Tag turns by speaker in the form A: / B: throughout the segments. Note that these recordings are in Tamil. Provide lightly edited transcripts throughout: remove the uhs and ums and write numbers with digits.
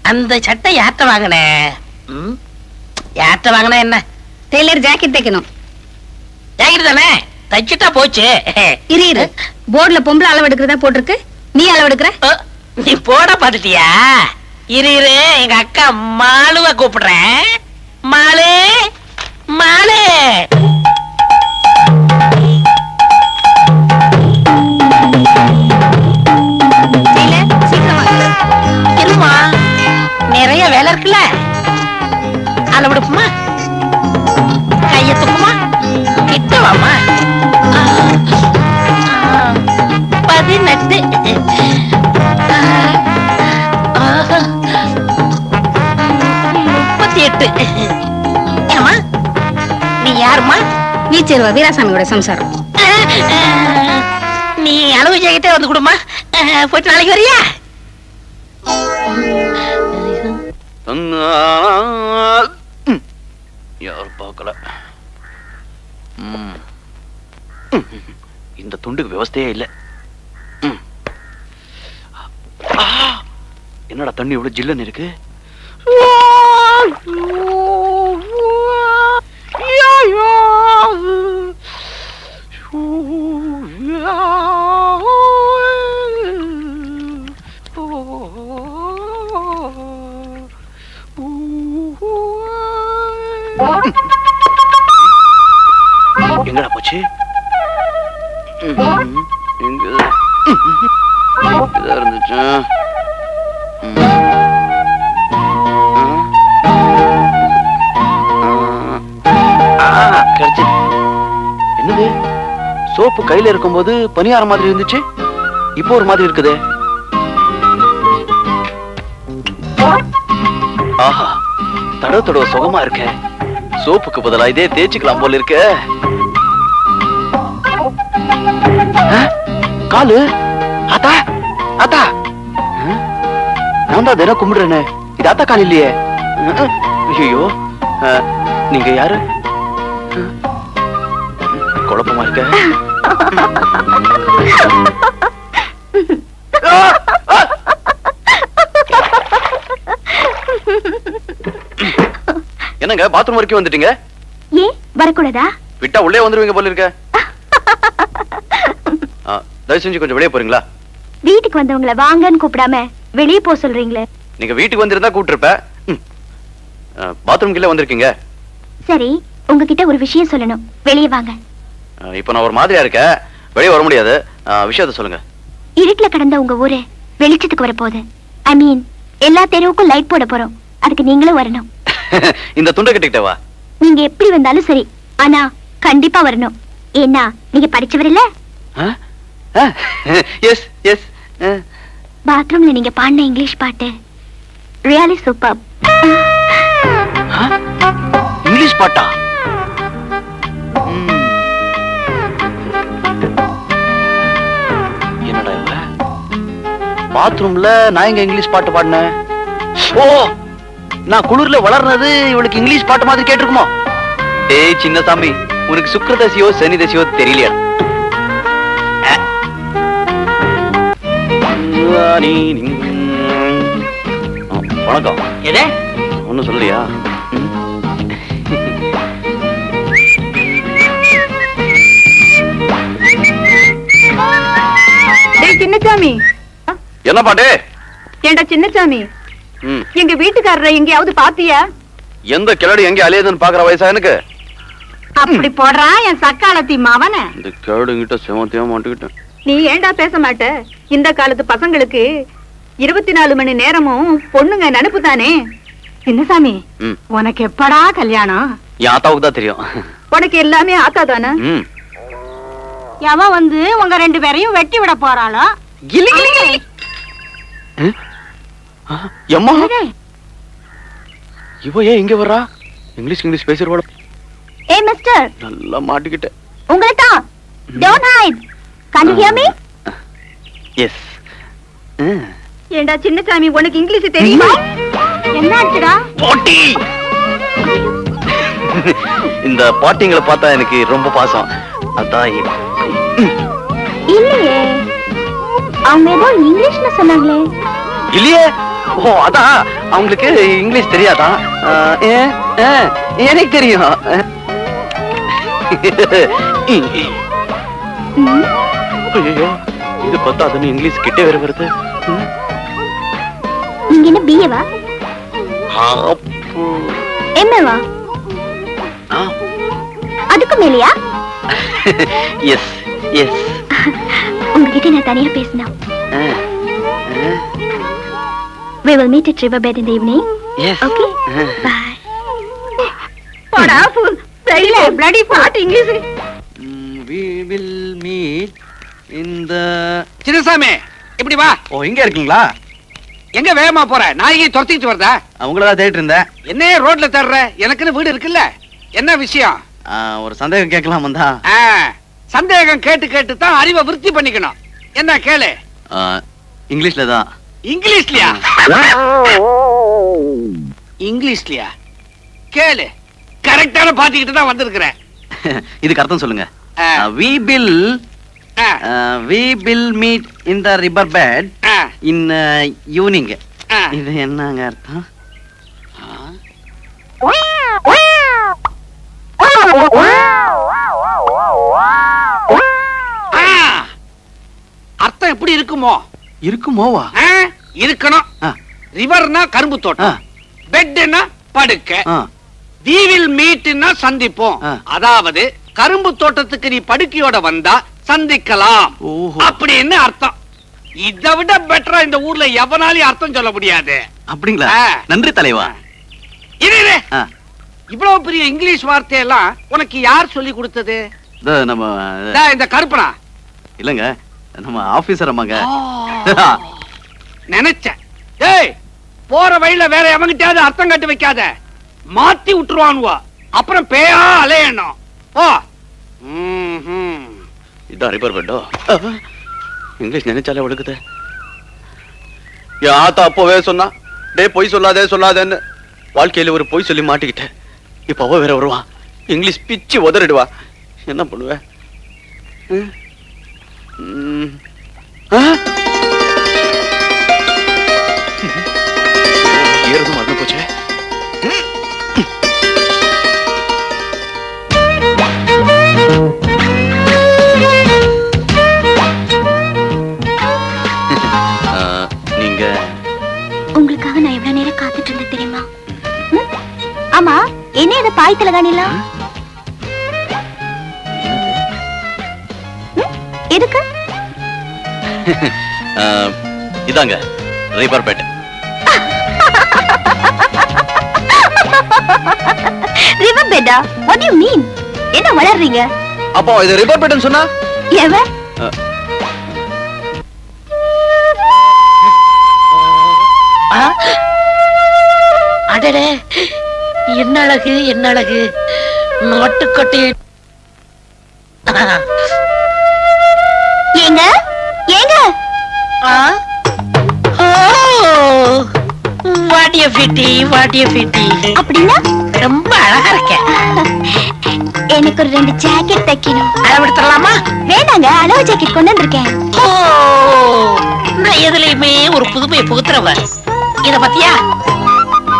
A: அந்த சட்டை யார்கிட்ட வாங்கின? யார்கிட்ட வாங்கினா என்ன?
B: டெய்லர் ஜாக்கெட் தைக்கணும்.
A: ஜாக்கெட் தானே, தைச்சிட்டா போச்சு.
B: இரு போர்டுல பொம்பளை அளவு எடுக்கிறதா போட்டிருக்கு, நீ அளவு எடுக்கிற?
A: நீ போட பாத்துட்டியா? இரு எங்க அக்கா மாலுவ கூப்பிடுறேன். மாலு மாலு, என்னமா நிறைய வேலை இருக்குல்ல? அளவெடுப்புமா, கைய தூக்குமா, கிட்ட வாமா. 18 38. ஏமா நீ யாருமா?
B: வீச்சேருவா வீராசாமியோட சம்சாரம்.
A: நீ அளவு ஜாக்கெட்டே வந்து கொடுமா, போயிட்டு நாளைக்கு வரியா?
C: யார் பார்க்கல. இந்த துண்டுக்கு விவஸ்தையே இல்ல. என்னடா தண்ணி இவ்வளவு ஜில்லுன்னு இருக்கு? எங்கடா போச்சு? எங்க இருந்துச்சு? என்னது, சோப்பு கையில இருக்கும் போது பனியார மாதிரி இருந்துச்சு, இப்போ ஒரு மாதிரி இருக்குது. ஆஹா, தடவை தடவை சுகமா இருக்க. சோப்புக்கு பதிலா இதே தேய்ச்சிக்கலாம் போல இருக்க. காலு ஆத்தா, ஆத்தா நான் தான் தினம் கும்பிடுறேன்னு, இது ஆத்தா கால் இல்லையே. ஐயோ, நீங்க யாரு? குழப்பமா இருக்க. என்னங்க பாத்ரூம் வரைக்கும் வந்துட்டீங்க?
D: ஏன் வரக்கூடாதா?
C: விட்டா உள்ளே வந்துருவீங்க போல இருக்க. தயவு செஞ்சு கொஞ்சம் வெளியே போறீங்களா?
D: வீட்டுக்கு வந்தவங்களை வாங்கன்னு கூப்பிடாம வெளியே போக சொல்றீங்களே.
C: நீங்க வீட்டுக்கு வந்திருந்தா கூப்பிட்டுருப்ப. பாத்ரூம் கீழே வந்திருக்கீங்க.
D: சரி, உங்ககிட்ட ஒரு விஷயம் சொல்லணும், வெளியே வாங்க.
C: இப்ப நான் ஒரு மாதிரியா இருக்கேன், வெளியே வர முடியாது. விஷயத்த சொல்லுங்க.
D: இருட்டுல கடந்த உங்க ஊரு வெளிச்சத்துக்கு வர போகுது. ஐ மீன், எல்லா தெருவுக்கும் லைட் போட போறோம். அதுக்கு நீங்களும் வரணும்.
C: இந்த துண்டை கட்டிக்கிட்டே வா.
D: நீங்க எப்படி வந்தாலும் சரி, ஆனா கண்டிப்பா வரணும். ஏன்னா நீங்க படிச்சவர் இல்ல.
C: Yes yes.
D: பாத்ரூம்ல நீங்க பாடின இங்கிலீஷ் பாட்டு ரியலி சூப்பர்.
C: இங்கிலீஷ் பாட்டா? என்னடா இவ பாத்ரூம்ல நான் எங்க இங்கிலீஷ் பாட்டு பாடினேன்? ஓ, நான் குளிர்ல வளர்னது இவளுக்கு இங்கிலீஷ் பாட்டு மாதிரி கேட்டிருக்குமோ? ஏய் சின்னசாமி, உனக்கு சுக்கிரதசியோ சனி தசியோ தெரியலையா? வணக்கம்.
A: எது
C: ஒன்னும் சொல்லலையா?
B: சின்னசாமி.
C: என்ன பாட்டு?
B: ஏண்டா சின்னசாமி, எங்க வீட்டுக்காரரை எங்கேயாவது பாத்தியா?
C: எந்த கிளடி எங்க அலையுதுன்னு பாக்குற வயசா எனக்கு?
B: அப்படி போடுறான் என் சக்காலத்தி மாவன.
C: இந்த கிளடு கிட்ட செமத்தியா மாட்டுக்கிட்டேன்.
B: நீ ஏண்டா பேச மாட்ட? இந்த காலத்து பசங்களுக்கு 24 மணி நேரமும் பொண்ணுங்க நினைப்பு தானே. சின்னசாமி, உனக்கு எப்படா கல்யாணம்?
C: என் ஆத்தாவுக்கு தான் தெரியும்.
B: உனக்கு எல்லாமே ஆத்தா தானே? எவன் வந்து உங்க 2 பேரையும் வெட்டி விட போறாளோ?
C: இவ ஏன் இங்க வர்றா? இங்கிலீஷ் பேசுறவள.
D: ஏய் மிஸ்டர்,
C: நல்லா மாட்டிக்கிட்டேன்.
D: உங்களை தான். Don't height. Can you hear me?
C: Yes.
B: ஏண்டா சின்னசாமி, உனக்கு இங்கிலீஷ் தெரியுமா?
D: என்னாச்சுடா?
C: பாட்டி. இந்த பாட்டிங்களை பார்த்தா எனக்கு ரொம்ப பாசம். அதான்
D: இல்லையே, அவங்க ஏதோ இங்கிலீஷ்ல சொன்னாங்களே.
C: இல்லையே, ஓ அதான் அவங்களுக்கு இங்கிலீஷ் தெரியாதான். எனக்கு தெரியும். ஐயோ இது பத்தாதுன்னு இங்கிலீஷ் கிட்டே வேற வருது.
D: நீங்க என்ன பிஏவா எம்ஏவா அதுக்கு மேலையா?
C: Yes yes.
D: உங்ககிட்ட நான் தனியா பேசணும். We will meet at Riverbed in the evening.
C: Yes.
D: Okay? Bye.
B: போடா fool. தெரியல bloody fat English.
C: We will meet in the.
E: Chinnasamy இப்படி வா.
C: ஓ இங்க இருக்கீங்களா?
E: எங்க வேகமா போற? நாயகி துரத்திட்டு வரதா?
C: அவங்கள தான் தேடிட்டு இருந்தேன்.
E: என்னையே ரோட்ல தேடுற? எனக்குன்னு வீடு இருக்குல்ல. என்ன விஷயம்?
C: ஒரு சந்தேகம் கேட்கலாம் வந்தா.
E: சந்தேகம் கேட்டு கேட்டு தான் அறிவை விருத்தி பண்ணிக்கணும். என்ன கேளு?
C: இங்கிலீஷ்ல தான்.
E: இங்கிலீஷ்லயா? இங்கிலீஷ்லயா? கேளு. கரெக்டான பாத்துக்கிட்டு தான் வந்திருக்கிறேன்.
C: இதுக்கு அர்த்தம் சொல்லுங்க. We will meet in the riverbed in evening. இது என்னங்க அர்த்தம்?
E: அர்த்தம் எப்படி இருக்குமோ?
C: இருக்குமோவா?
E: இருக்கணும். ரிவர்னா கரும்பு தோட்டம், பெட்னா படுக்க, we will meetனா சந்திப்போம். அதாவது கரும்பு தோட்டத்துக்கு நீ படுக்கையோட வந்தா சந்திக்கலாம் அப்படின்னு அர்த்தம். இதை விட பெட்டரா இந்த ஊர்ல எவனாலையும் அர்த்தம் சொல்ல முடியாது.
C: அப்படிங்களா? நன்றி தலைவா.
E: இவ்வளவு பெரிய இங்கிலீஷ் வார்த்தையெல்லாம் உனக்கு யார் சொல்லி கொடுத்தது?
C: நம்ம
E: இந்த கருப்பனா
C: இல்லங்க, நம்ம ஆபீசர் அம்மாங்க.
E: நினைச்சேன். டேய் போற வழியில வேற எவங்கிட்டாவது அர்த்தம் கட்டு வைக்காத, மாத்தி விட்டுருவானுவா. அப்புறம் பேயா அலையணும். ஓ
C: இதான் ரிப்பேர் பெட்டோ. இங்கிலீஷ் நினைச்சாலே ஒழுக்குது. என் ஆத்தா அப்போவே சொன்னா, டே பொய் சொல்லாதே சொல்லாதேன்னு. வாழ்க்கையில ஒரு பொய் சொல்லி மாட்டிக்கிட்டேன். இப்ப அவ வேற வருவான், இங்கிலீஷ் பிச்சு உதறிடுவா. என்ன பண்ணுவேன்? ஏறது மறந்து போச்சு. நீங்க
D: உங்களுக்காக நான் எவ்வளவு நேரம் காத்துட்டு இருந்தேன் தெரியுமா? ஆமா, என்ன இது பாய் தலகாணிலாம் எதுக்கு?
C: இதாங்க ரிவர் பெட்.
D: ரிவர் பெட்டா? What do you mean? என்ன வளர்றீங்க?
C: அப்போ இது ரிவர் பெட்னு சொன்னா
D: எவன்?
A: அடடே என்ன அழகு, என்ன அழகு. நாட்டுக்கொட்டை.
D: ஏங்க ஏங்க
A: வாடிய பிட்டி, வாடிய பிட்டி.
D: அப்படின்னா
A: ரொம்ப அழகா இருக்க.
D: எனக்கு ஒரு 2 ஜாக்கெட் தைக்கணும்.
A: அளவெடுத்துடலாமா?
D: வேண்டாங்க, அளவு ஜாக்கெட் கொண்டு வந்திருக்கேன்.
A: ஓ, நான் எதுலயுமே ஒரு புதுமையை புகுத்துறவ. இத பத்தியா?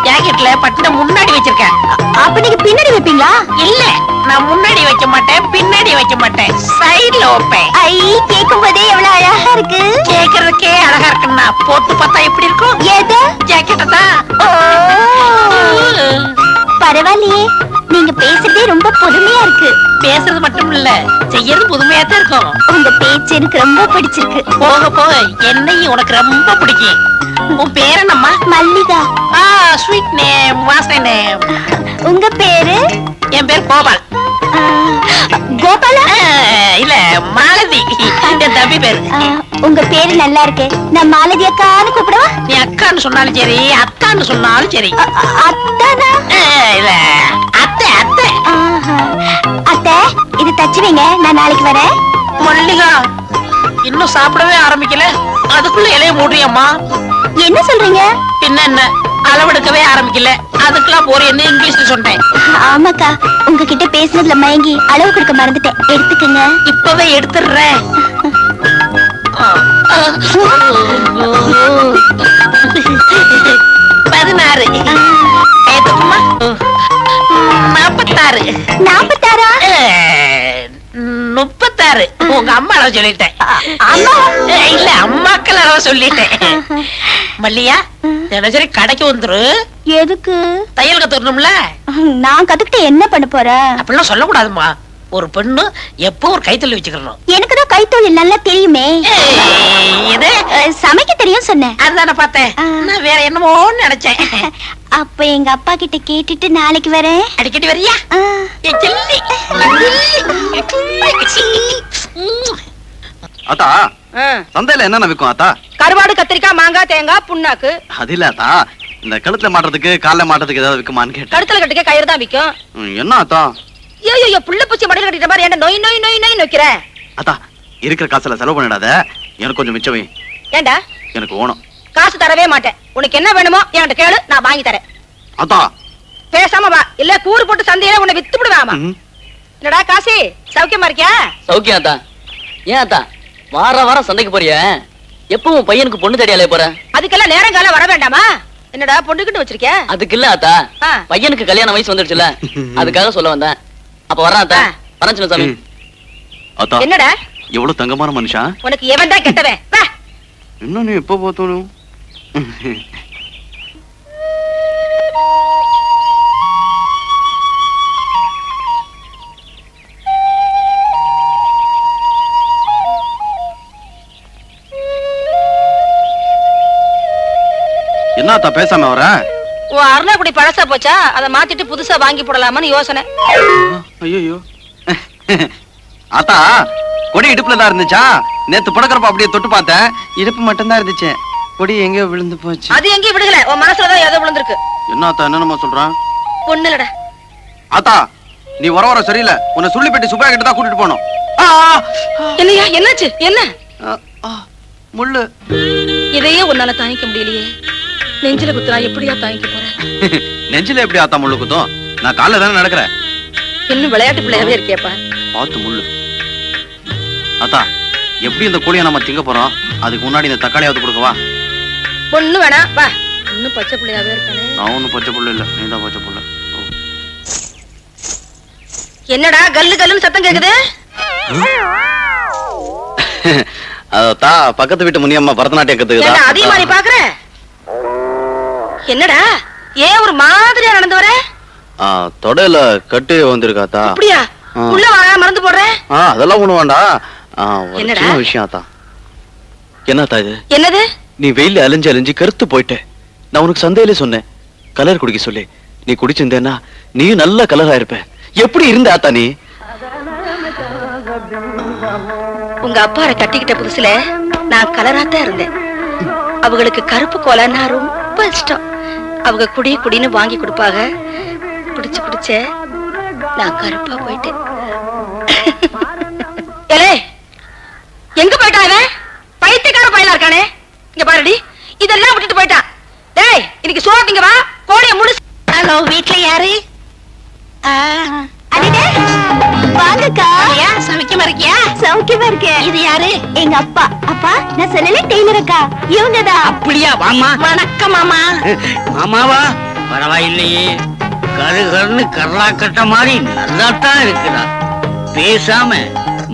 A: ஜாக்கெட்ல பட்டனை முன்னாடி வச்சிருக்கேன்.
D: அப்ப நீங்க பின்னாடி வைப்பீங்களா?
A: இல்ல, நான் முன்னாடி வைக்க மாட்டேன், பின்னாடி வைக்க மாட்டேன், சைடுல வைப்பேன்.
D: ஐ, கேட்கும் போதே எவ்வளவு அழகா இருக்கு.
A: கேக்குறதுக்கே அழகா இருக்குன்னா போட்டு பார்த்தா எப்படி இருக்கும்?
D: எது?
A: ஜாக்கெட்ட தான்.
D: பரவாயில்லையே, நீங்க பேசுறதே ரொம்ப புதுமையா இருக்கு.
A: பேசுறது மட்டும் இல்ல, செய்யறது புதுமையா தான் இருக்கும்.
D: உங்க பேச்சு எனக்கு ரொம்ப பிடிச்சிருக்கு.
A: போக போக என்னையும் உனக்கு ரொம்ப பிடிக்கும். உன் பேர் என்னம்மா?
D: மல்லிகா.
A: ஸ்வீட் நேம், வாசனை நேம்.
D: உங்க பேரு?
A: என் பேர் கோபால்.
D: கோபாலா?
A: இல்ல, மாலதி. என் தம்பி பேரு.
D: உங்க பேரு நல்லா இருக்கு. நான் மாலதி அக்கான்னு கூப்பிடுவா?
A: நீ அக்கான்னு சொன்னாலும் சரி, அத்தான்னு சொன்னாலும் சரி.
D: அத்தானா?
A: இல்ல, அத்தை அத்தை.
D: அத்தை, இது தச்சு வைங்க, நான் நாளைக்கு வரேன்.
A: மல்லிகா, இன்னும் சாப்பிடவே ஆரம்பிக்கல, அதுக்குள்ள இலைய மூடுறியம்மா.
D: என்ன சொல்றீங்க?
A: பின்ன என்ன, அளவெடுக்கவே ஆரம்பிக்கல, அதுக்கெல்லாம் போறேன்னு இங்கிலீஷ்ல சொன்னேன்.
D: ஆமாக்கா, உங்ககிட்ட பேசுனதுல மயங்கி அளவு கொடுக்க மறந்துட்டேன். எடுத்துக்கங்க.
A: இப்பவே எடுத்துடுறேன். 16 ஏத்துக்குமா 46
D: 46
A: 36 உங்க அம்மா அளவு சொல்லிட்டேன்
D: அம்மா
A: இல்ல அம்மாக்கள் அளவு சொல்லிட்டேன் மல்லியா தினசரி கடைக்கு வந்துரு
D: எதுக்கு
A: தையல் கத்துக்கணும்ல
D: நான் கத்துக்கிட்டு என்ன பண்ண போறேன்
A: அப்படிலாம் சொல்லக்கூடாதுமா ஒரு பெண்ணு எப்போ ஒரு கைத்தொழில் வச்சுக்கணும்
D: எனக்கு தான் கைத்தொழில் நல்லா தெரியுமே
A: இது
D: சமைக்க தெரியும் சொன்னேன்
A: அதுதானே பார்த்தேன் நான் வேற என்னமோ நினைச்சேன்
D: அப்ப எங்க அப்பா கிட்ட கேட்டுட்டு நாளைக்கு வரேன்
A: அடிக்கடி வரியா என் செல்லி.
C: ஆத்தா சந்தையில என்னென்ன விற்கும் ஆத்தா?
B: கருவாடு, கத்திரிக்காய், மாங்காய், தேங்காய், புண்ணாக்கு.
C: அது இல்ல ஆத்தா, இந்த கழுத்துல மாட்டுறதுக்கு கால்ல மாட்டுறதுக்கு ஏதாவது விற்குமான்னு கேட்டேன்.
B: கழுத்துல கட்டிக்க கயிறு தான் விக்கும்.
C: என்ன ஆத்தா?
B: ஐயோ புள்ள பூச்சி மடியில கட்டிட்ட மாதிரி என்ன நோய் நோய் நோய் நோய் நோக்கிற?
C: ஆத்தா இருக்கிற காசுல செலவு பண்ணிடாத, எனக்கு கொஞ்சம் மிச்சம் வை.
B: ஏண்டா?
C: எனக்கு ஓணும்.
B: காசு தரவே மாட்டேன். உனக்கு என்ன வேணுமோ என்கிட்ட கேளு, நான் வாங்கி தரேன்.
C: ஆத்தா
B: பேசாம வா, இல்ல கூறு போட்டு சந்தையில உன்னை வித்து விடுவாமா. என்னடா காசி, சௌக்கியமா இருக்கியா?
F: சௌக்கியம் ஆத்தா. ஏன் ஆத்தா வாரம் சந்தைக்கு போறிய? எப்பவும் பையனுக்கு பொண்ணு தேடியாலே போற?
B: அதுக்கெல்லாம் நேரங்காலம் வர வேண்டாமா? என்னடா பொண்ணுகிட்டு வச்சிருக்க?
F: அதுக்கு இல்ல ஆத்தா, பையனுக்கு கல்யாண வயசு வந்துடுச்சுல, அதுக்காக சொல்ல வந்தேன். அப்ப வர்றேன் ஆத்தா. வரேன் சின்ன சாமி.
C: ஆத்தா
B: என்னடா
C: எவ்வளவு தங்கமான மனுஷா.
B: உனக்கு எவன் தான் கெட்டவன்? வா.
C: இன்னும் நீ எப்ப போத்தணும்? என்னத்தா பேசாம வர?
B: உன் அருணாக்குடி பழசா போச்சா, அதை மாத்திட்டு புதுசா வாங்கி போடலாமான்னு யோசனை.
C: ஐயோ ஆத்தா கொடி இடுப்புல தான் இருந்துச்சா? நேத்து புடக்கிறப்ப அப்படியே தொட்டு பார்த்தேன், இடுப்பு மட்டும் தான் இருந்துச்சு. கொடி எங்கேயோ விழுந்து போச்சு.
B: அது எங்கேயும் விடுகல, உன் மனசுலதான் ஏதோ விழுந்திருக்கு.
C: என்ன ஆத்தா என்னமா சொல்றான்?
B: ஒண்ணு இல்லடா.
C: ஆத்தா நீ வர சரியில்லை, உன்னை சுள்ளி பெட்டி சுப்பையா கிட்ட தான் கூட்டிட்டு போனோம்.
B: என்னையா என்னாச்சு? என்ன
C: முள்ளு?
B: இதையே உன்னால தாங்கிக்க முடியலையே, நெஞ்சில குத்துறா எப்படியா தாங்கிக்க போற?
C: நெஞ்சில எப்படி ஆத்தா முள்ளு குத்தும்? நான் காலைல தானே நடக்கிறேன்.
B: இன்னும் விளையாட்டு பிள்ளையாவே இருக்கியப்பா.
C: பார்த்து முள்ளு. ஆத்தா எப்படி இந்த கோழியை நம்ம திங்க போறோம்? அதுக்கு முன்னாடி இந்த தக்காளியாவது கொடுக்கவா?
B: ஒண்ணு வேணாம், வா. இன்னும் பச்சை பிள்ளையாவே இருக்கானே.
C: நான் ஒண்ணும் பச்சை புள்ள இல்ல, நீ தான் பச்சை புள்ள.
B: என்னடா கல்லு கல்லுன்னு சத்தம் கேக்குது?
C: அதா பக்கத்து வீட்டு முனியம்மா பரதநாட்டியம் கத்துக்குதா?
B: அதிகமா நீ பாக்குற? என்னடா ஏன் ஒரு மாதிரியா நடந்து வர?
C: தொடையில கட்டு வந்திருக்காத்தா.
B: அப்படியா? உள்ள வா, மறந்து போடுறேன்.
C: அதெல்லாம் ஒண்ணு வேண்டாம்.
B: என்னடா?
C: சின்ன விஷயம் ஆத்தா. என்னத்தா இது?
B: என்னது?
C: நீ வெயில அலைஞ்சு அலைஞ்சு கருத்து போயிட்ட. நான் உனக்கு சந்தையிலே சொன்னேன் கலர் குடிக்க சொல்லி. நீ குடிச்சிருந்தேன்னா நீ நல்ல கலரா இருப்ப. எப்படி இருந்த ஆத்தா நீ?
B: உங்க அப்பாரை கட்டிக்கிட்ட புதுசுல நான் கலராத்தான் இருந்தேன். அவங்களுக்கு கருப்பு கோலன்னா ரொம்ப இஷ்டம். அவங்க குடி குடின்னு வாங்கி கொடுப்பாங்க. குடிச்சு குடிச்ச நான் கருப்பா போயிட்டேன். எங்க போயிட்டான் இவன்? பைத்தியக்கார பையனா இருக்கானே. இங்க பாருடி, இதெல்லாம் விட்டுட்டு போயிட்டான். டேய் இன்னைக்கு சோறு திங்க வா, கோழிய முழுசு.
A: ஹலோ, வீட்ல யாரு?
D: வாங்கக்கா.
A: சமைக்கமா இருக்கியா?
D: சௌக்கியமா இருக்கேன்.
A: இது யாரு?
D: எங்க அப்பா. அப்பா நான் சொல்லல டெய்லர் அக்கா, இவங்கதான்.
E: அப்படியா? வாமா.
A: வணக்கம் மாமா.
E: மாமாவா? பரவாயில்லையே, கருகருன்னு கரலா கட்ட மாதிரி நல்லாத்தான் இருக்கிறா. பேசாம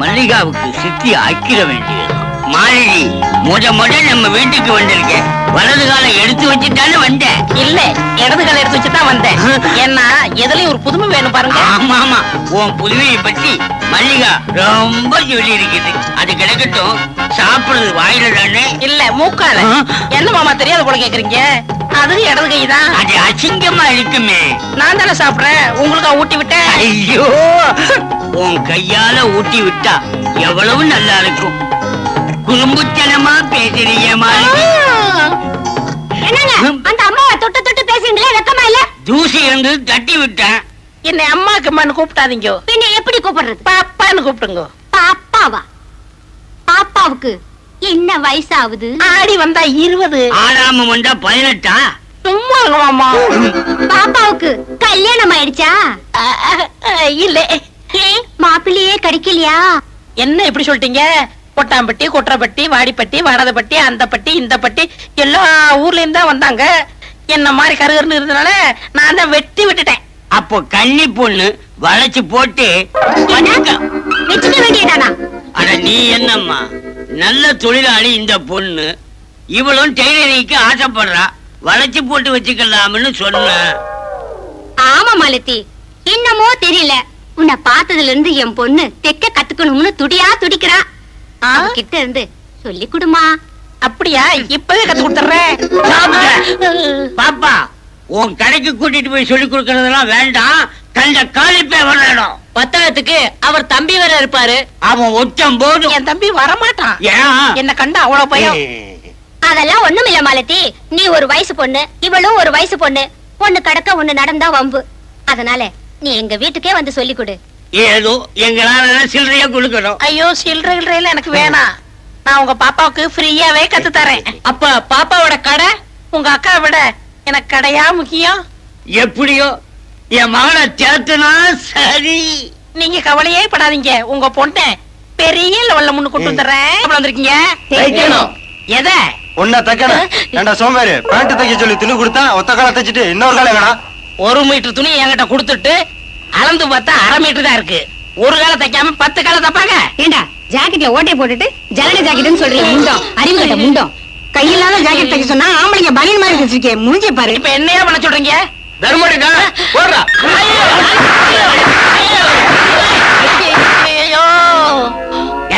E: மல்லிகாவுக்கு சித்தி ஆக்கிட வேண்டியது. மாலினி முத நம்ம வீட்டுக்கு வந்திருக்க. வலது காலம் எடுத்து வச்சுட்டானு வந்தேன்.
A: இல்ல, இடது கால எடுத்து வச்சுதான் வந்தேன். ஏன்னா எதுலயும் ஒரு புதுமை வேணும் பாருங்க.
E: ஆமா ஆமா, உன் புதுமையை பத்தி மல்லிகா ரொம்ப சொல்லி இருக்குது. அது கிடக்கட்டும், சாப்பிடுறது வாயில தானே?
A: இல்ல, மூக்கால. என்ன மாமா தெரியாத போல கேக்குறீங்க? அது இடது கைதான்.
E: அது அசிங்கமா இருக்குமே.
A: நான் தானே சாப்பிடுறேன், உங்களுக்கு ஊட்டி விட்டேன்.
E: ஐயோ, உன் கையால ஊட்டி விட்டா எவ்வளவு நல்லா இருக்கும். குறும்புத்தனமா பேசுறீங்க மாலினி.
D: என்னங்க அந்த அம்மாவை தொட்டு தொட்டு பேசுறீங்களே, வெக்கமா இல்ல?
E: ஜூசி இருந்து தட்டி விட்டேன்.
A: என்னை அம்மாக்கு அம்மான்னு கூப்பிட்டாதீங்க.
D: பின்ன எப்படி கூப்பிடுறது?
A: பாப்பான்னு கூப்பிடுங்க.
D: பாப்பாவா? பாப்பாவுக்கு என்ன வயசாகுது?
A: ஆடி வந்தா 20.
E: ஆறாம வந்தா 18.
A: சும்மா இருங்க மாமா.
D: பாப்பாவுக்கு கல்யாணம் ஆயிடுச்சா?
A: இல்ல.
D: மாப்பிள்ளையே கிடைக்கலையா?
A: என்ன இப்படி சொல்லிட்டீங்க? கொட்டாம்பட்டி கொற்றப்பட்டி வாடிப்பட்டி வடதப்பட்டி அந்த பட்டி இந்த பட்டி எல்லா ஊர்ல இருந்து தான் வந்தாங்க. என்ன மாதிரி கருகருன்னு இருந்தனால நான் தான் வெட்டி விட்டுட்டேன்.
G: அப்போ கன்னி பொண்ணு வளைச்சு போட்டு
D: வச்சுக்க வேண்டியதானா?
G: அட நீ என்னம்மா நல்ல தொழிலாளி இந்த பொண்ணு, இவளும் டெய்லரிங்க்கு ஆசைப்படுறா, வளைச்சு போட்டு வச்சுக்கலாம்னு சொன்ன.
D: ஆமா மாலதி, என்னமோ தெரியல, உன்னை பார்த்ததுல இருந்து என் பொண்ணு தெக்க கத்துக்கணும்னு துடியா துடிக்கிறா. கிட்ட இருந்து சொல்லி கொடுமா.
A: அப்படியா? இப்பவே கத்து கொடுத்துறேன்.
G: பாப்பா, உன் கடைக்கு கூட்டிட்டு போய் சொல்லி கொடுக்கறதெல்லாம் வேண்டாம், கண்ட காலிப்பே வரணும்.
F: பத்தாயிரத்துக்கு அவர் தம்பி வேற இருப்பாரு.
G: அவன் ஒச்சம் போதும்.
A: என் தம்பி வரமாட்டான்.
G: ஏன்?
A: என்ன கண்டா அவ்வளவு பயம்.
D: அதெல்லாம் ஒண்ணுமில்ல மாலதி, நீ ஒரு வயசு பொண்ணு, இவளும் ஒரு வயசு பொண்ணு, ஒண்ணு கடக்க ஒண்ணு நடந்தா வம்பு. அதனால நீ எங்க வீட்டுக்கே வந்து சொல்லி கொடு.
G: ஏதோ எங்களால சில்லறையா கொடுக்கணும்.
A: ஐயோ, சில்லறையில எனக்கு வேணாம். நான் உங்க பாப்பாவுக்கு ஃப்ரீயாவே கத்து தரேன்.
F: அப்ப பாப்பாவோட கடை
A: உங்க அக்கா விட எனக்கு கடையா முக்கியம்?
G: எப்படியோ என் மகனை சேர்த்துனா சரி.
A: நீங்க கவலையே படாதீங்க, உங்க பொண்ணை பெரிய லெவல்ல முன்னு கொண்டு வந்துடுறேன். எவ்வளவு வந்திருக்கீங்க? எதை?
C: ஒன்ன தக்கன ஏண்டா சோம்பேறி, பேண்ட் தைக்க சொல்லி துணி கொடுத்தா ஒத்த கால தைச்சிட்டு இன்னொரு காலம் எங்கடா?
A: 1 மீட்டர் துணி என்கிட்ட கொடுத்துட்டு அளந்து பார்த்தா 1/2 மீட்டர் தான் இருக்கு. ஒரு கால தைக்காம 10 கால தப்பாங்க.
B: ஏண்டா ஜாக்கெட்ல ஓட்டை போட்டுட்டு ஜலன ஜாக்கெட்னு சொல்றீங்க? முண்டம், அறிவு கட்ட முண்டம். கையில்லாத ஜாக்கெட் தைக்க சொன்னா ஆம்பளைங்க பனியன் மாதிரி வச்சிருக்கேன், முடிஞ்சே பாரு.
A: இப்ப என்னையா பண்ண சொல்றீங்க?
C: தர்மடிடா போடுறா.
A: ஐயோ,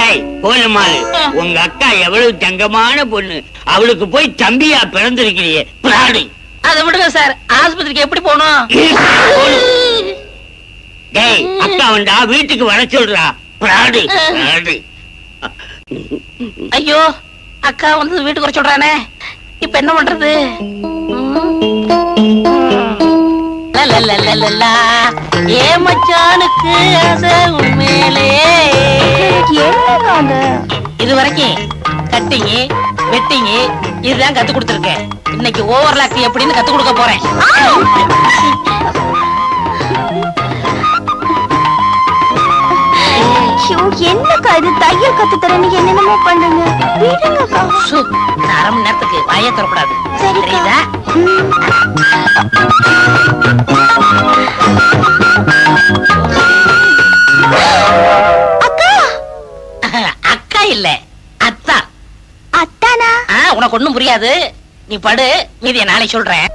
G: ஏய் கோலமாலு, உங்க அக்கா எவ்வளவு தங்கமான பொண்ணு, அவளுக்கு போய் தம்பியா பிறந்திருக்கிறியே பிராடி.
A: அதை விடுங்க சார், ஆஸ்பத்திரிக்கு எப்படி போகணும்?
G: டேய் அக்கா வந்தா வீட்டுக்கு வர சொல்றா பிராடி பிராடி.
A: ஐயோ, அக்கா வந்து வீட்டுக்கு வர சொல்றானே, இப்ப என்ன பண்றது? ஏ மச்சானுக்கு ஆசை உண்மையிலே. இது வரைக்கும் கட்டிங்க வெட்டிங்க இதுதான் கத்து கொடுத்துருக்கேன். இன்னைக்கு ஓவர்லாக் எப்படின்னு கத்து கொடுக்க போறேன்.
D: என்னக்கா இது, தையல் கத்து தரேன்னு என்னென்னமோ பண்ணுங்க.
A: சு, நான் 1/2 மணி நேரத்துக்கு வாயை தரக்கூடாது, தெரியுதா? அக்கா இல்ல, அத்தா.
D: அத்தானா?
A: உனக்கு ஒண்ணும் புரியாது, நீ படு, மீதிய நாளைக்கு சொல்றேன்.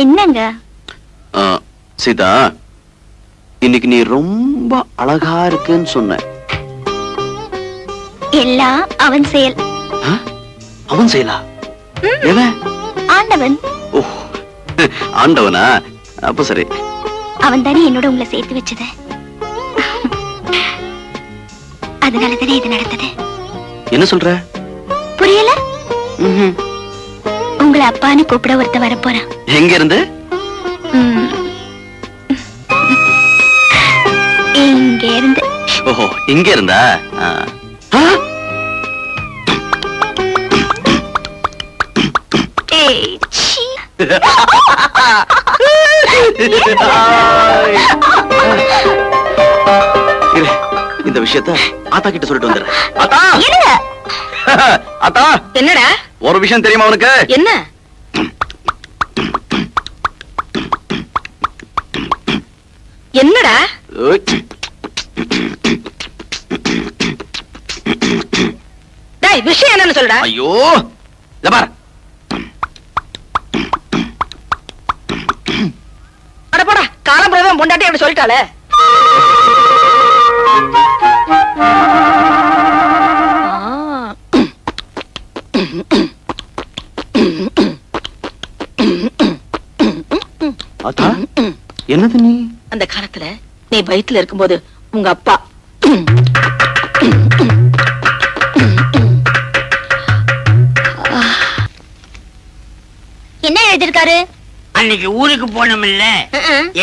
D: என்னங்க
C: சீதா, இன்னைக்கு நீ ரொம்ப அழகா இருக்குன்னு சொன்ன.
D: எல்லாம் அவன் செயல்.
C: அவன் செய்யலா? எவன்?
D: ஆண்டவன்.
C: ஓ, ஆண்டவனா? அப்ப சரி.
D: அவன் தானே என்னோட உங்களை சேர்த்து வச்சது, அதனாலதானே இது நடந்தது.
C: என்ன சொல்ற?
D: புரியல? உங்களை அப்பான்னு கூப்பிட ஒருத்த வரப்போறான்.
C: எங்க இருந்து?
D: இங்க இருந்து.
C: ஓஹோ, இங்க இருந்தா? இந்த விஷயத்த ஆத்தா கிட்ட சொல்லிட்டு வந்துடுறேன். ஆத்தா, ஆத்தா,
B: என்னடா
C: ஒரு விஷயம் தெரியுமா உனக்கு?
B: என்ன? என்னடா? டேய், விஷயம் என்னன்னு சொல்றா?
C: ஐயோ, இத பாரு.
B: அட போடா, காலம்புறவே பொண்டாட்டி அப்படி சொல்லிட்டாளே.
C: ஆத்தா, என்னது நீ?
B: அந்த காலத்துல நீ வயித்துல இருக்கும்போது உங்க அப்பா
D: வந்திருக்காரு?
G: அன்னைக்கு ஊருக்கு போனோம்ல,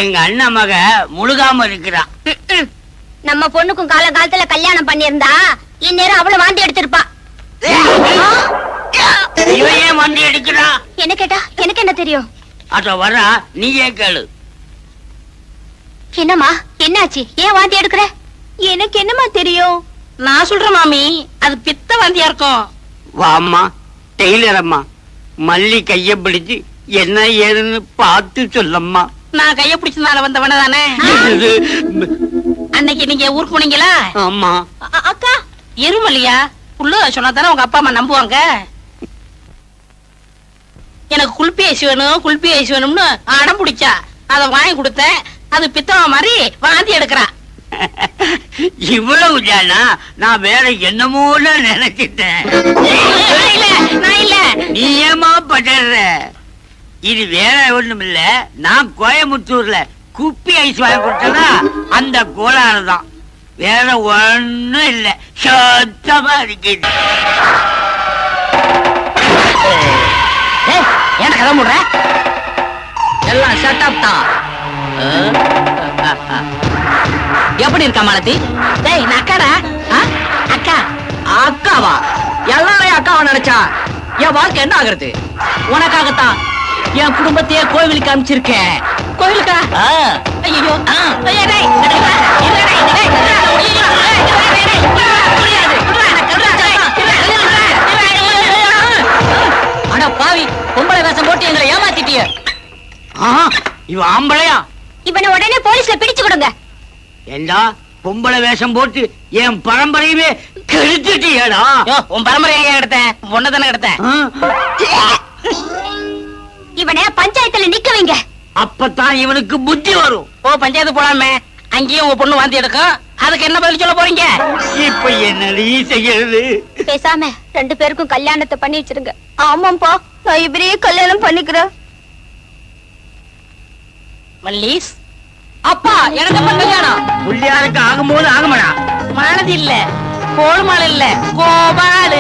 G: எங்க அண்ணன் மக முழுகாம இருக்கிறா.
D: நம்ம பொண்ணுக்கும் காலகாலத்துல கல்யாணம் பண்ணியிருந்தா இந்நேரம் அவள வாந்தி எடுத்திருப்பா.
G: இவன் ஏன் வண்டி எடுக்கிறா?
D: என்ன கேட்டா எனக்கு என்ன தெரியும்?
G: அத வரா, நீயே கேளு.
D: என்னம்மா என்னாச்சு? ஏன் வாந்தி எடுக்கிற? எனக்கு என்னம்மா தெரியும்?
A: நான் சொல்றேன் மாமி, அது பித்த வாந்தியா இருக்கும்.
G: வாம்மா, டெய்லர் அம்மா, மல்லி கைய பிடிச்சு என்ன ஏதுன்னு பார்த்து சொல்லம்மா.
A: நான் கைய பிடிச்சதுனால வந்தவன தானே. அன்னைக்கு நீங்க ஊருக்கு போனீங்களா?
G: ஆமா.
D: அக்கா
A: எருமல்லையா புள்ள சொன்னா தானே உங்க அப்பா அம்மா நம்புவாங்க. எனக்கு குல்பி ஐஸ் வேணும், குல்பி ஐஸ் வேணும்னு அடம் பிடிச்சா, அத வாங்கி கொடுத்தேன். அது பித்தவ மாதிரி வாந்தி எடுக்கிறா.
G: இவ்வளவு தானா? நான் வேற என்னமோல நினைச்சிட்டேன்.
A: நான் இல்ல.
G: நீ ஏமா படுற? இது வேற ஒண்ணும் இல்ல, நான் கோயம்புத்தூர்ல குப்பி ஐஸ் வாங்கி கொடுத்தனா அந்த கோளாறு தான், வேற ஒண்ணும் இல்ல. சுத்தமா இருக்குது.
A: ஏன் கதை முடுற? எல்லாம் செட்டப் தான். எப்படி இருக்கா மாலதி? டேய் நான் அக்காடா. அக்கா அக்காவா? எல்லாரையும் அக்காவா நினைச்சா என் வாழ்க்கை என்ன ஆகுறது? உனக்காகத்தான் என் குடும்பத்தையே கோவிலுக்கு அனுப்பிச்சிருக்கேன். கோவிலுக்கா? ஐயோ அட பாவி, பொம்பளை வேஷம் போட்டு எங்களை ஏமாத்திட்டிய.
G: இவ ஆம்பளையா?
D: இவனை உடனே போலீஸ்ல பிடிச்சு கொடுங்க.
G: ஏண்டா பொம்பளை வேஷம் போட்டு என் பரம்பரையுமே கெடுத்துட்டியடா.
A: உன் பரம்பரை எங்க எடுத்தேன்? பொண்ணை தானே எடுத்தேன்.
D: இவனை பஞ்சாயத்துல நிக்க வைங்க.
G: அப்பதான் இவனுக்கு புத்தி வரும்.
A: ஓ பஞ்சாயத்து போலாமே, அங்கேயும் உங்க பொண்ணு வாந்தி எடுக்கும். அதுக்கு என்ன பதில் சொல்ல போறீங்க?
G: இப்ப என்னடி செய்யறது?
D: பேசாம 2 பேருக்கும் கல்யாணத்தை பண்ணி வச்சிருங்க. ஆமாப்பா, நான் இவரையே கல்யாணம் பண்ணிக்கிறேன்.
A: மல்லீஸ் அப்பா, எனக்கு எப்ப கல்யாணம்?
G: புள்ளியாருக்கு ஆகும்போது ஆகுமடா.
A: மாலதி இல்ல, கோல்மால் இல்ல, கோபாலு.